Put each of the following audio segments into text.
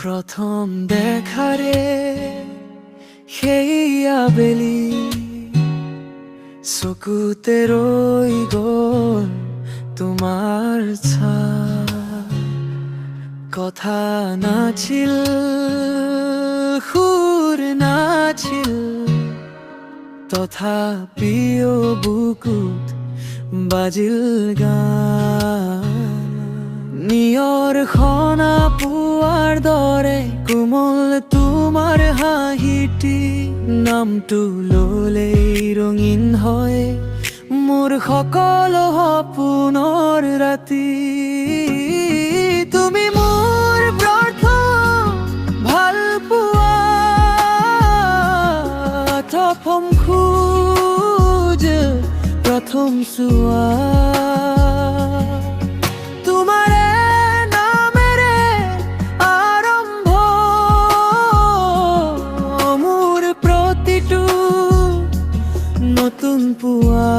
প্রথম দেখারে সেই আবেলি চকুতে ৰৈ গ'ল তোমাৰ ছাপ। কথা নাছিল, সুৰ নাছিল, তথাপিও বুকুত বাজিল গান। নিয়ৰ সনা পোৱাৰ দৰে কোমল তোমাৰ হাঁহিটি, নামটো ল'লেই ৰঙীন হয় মোৰ সকলো সপোনৰ ৰাতি। তুমি মোৰ প্ৰথম ভাল পোৱা, প্ৰথম খোজ, প্ৰথম চোৱা। তোমাৰে নামেৰে আৰম্ভ মোৰ প্ৰতিটো নতুন পুৱা।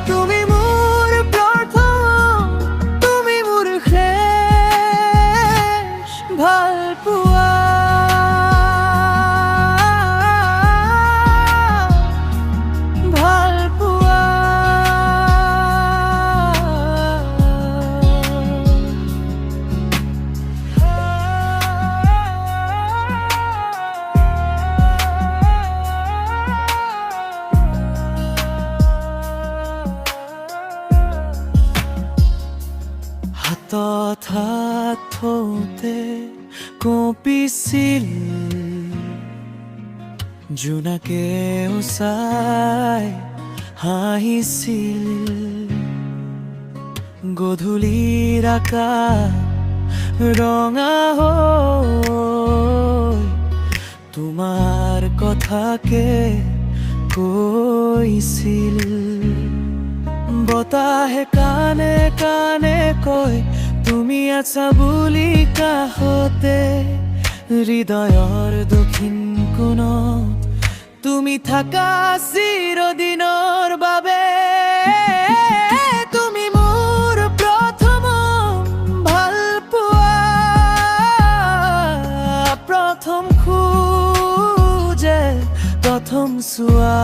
তুমি মোৰ প্ৰথম, তুমি মোৰ শেষ ভাল পোৱা। ভাল পোৱা। হাতত হাত থওঁতে কঁপিছিল জোনাকেও চাই হাঁহিছিল। গধূলিৰ আকাশ ৰঙা হৈ তোমাৰ কথাকে কৈছিল। বতাহে কানে কানে কয় তুমি আছা বুলি কাষতে। হৃদয়ৰ দক্ষিণ কোণত তুমি থাকা চিৰদিনৰ বাবে। তুমি মোৰ প্ৰথম ভাল পোৱা, প্ৰথম খোজে, প্ৰথম চোৱা।